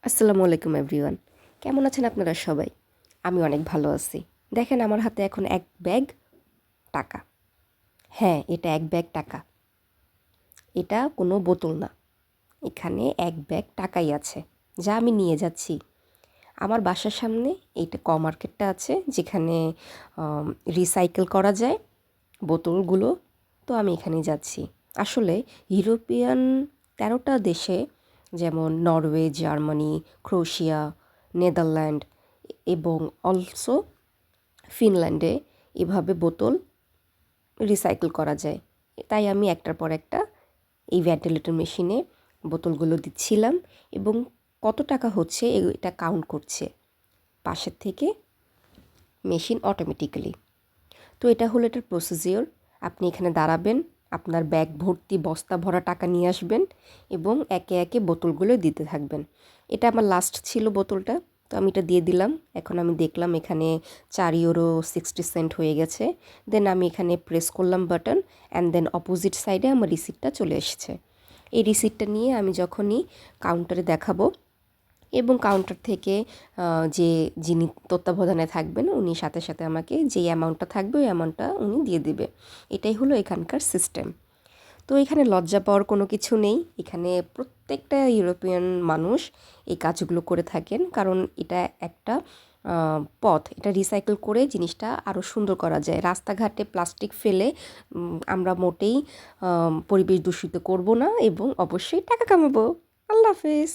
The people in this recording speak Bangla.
আসসালামু আলাইকুম এভরিওয়ান। কেমন আছেন আপনারা সবাই? আমি অনেক ভালো আছি। দেখেন আমার হাতে এখন এক ব্যাগ টাকা। হ্যাঁ, এটা এক ব্যাগ টাকা। এটা কোনো বোতল না। এখানে এক ব্যাগ টাকাই আছে, যা আমি নিয়ে যাচ্ছি। আমার বাসার সামনে এইটা মার্কেটটা আছে, যেখানে রিসাইকেল করা যায় বোতলগুলো। তো আমি এখানেই যাচ্ছি। আসলে ইউরোপিয়ান ১৩টা দেশে, যেমন নরওয়ে, জার্মানি, ক্রোয়েশিয়া, নেদারল্যান্ড এবং অলসো ফিনল্যান্ডে এভাবে বোতল রিসাইকেল করা যায়। তাই আমি একটার পর একটা এই ভেন্টিলেটর মেশিনে বোতলগুলো দিচ্ছিলাম এবং কত টাকা হচ্ছে এটা কাউন্ট করছে পাশের থেকে মেশিন অটোমেটিক্যালি। তো এটা হলো এটার প্রসিজিওর। আপনি এখানে দাঁড়াবেন, আপনার ব্যাগ ভর্তি বস্তা ভরা টাকা নিয়ে আসবেন এবং একে একে বোতলগুলো দিতে থাকবেন। এটা আমার লাস্ট ছিল বোতলটা, তো আমি এটা দিয়ে দিলাম। এখন আমি দেখলাম এখানে 4 ইউরো 60 সেন্ট হয়ে গেছে। দেন আমি এখানে প্রেস করলাম বাটন, অ্যান্ড দেন অপোজিট সাইডে আমার রিসিপ্টটা চলে এসেছে। এই রিসিপ্টটা নিয়ে আমি যখনই কাউন্টারে দেখাবো এবং কাউন্টার থেকে যিনি তত্ত্বাবধানে থাকবেন উনি সাথে সাথে আমাকে যেই অ্যামাউন্টটা থাকবে ওই অ্যামাউন্টটা উনি দিয়ে দিবে। এটাই হলো এখানকার সিস্টেম। তো এখানে লজ্জা পাওয়ার কোনো কিছু নেই। এখানে প্রত্যেকটা ইউরোপিয়ান মানুষ এই কাজগুলো করে থাকেন, কারণ এটা একটা পথ। এটা রিসাইকেল করে জিনিসটা আরও সুন্দর করা যায়। রাস্তাঘাটে প্লাস্টিক ফেলে আমরা মোটেই পরিবেশ দূষিত করব না এবং অবশ্যই টাকা কামাবো। আল্লাহ হাফেজ।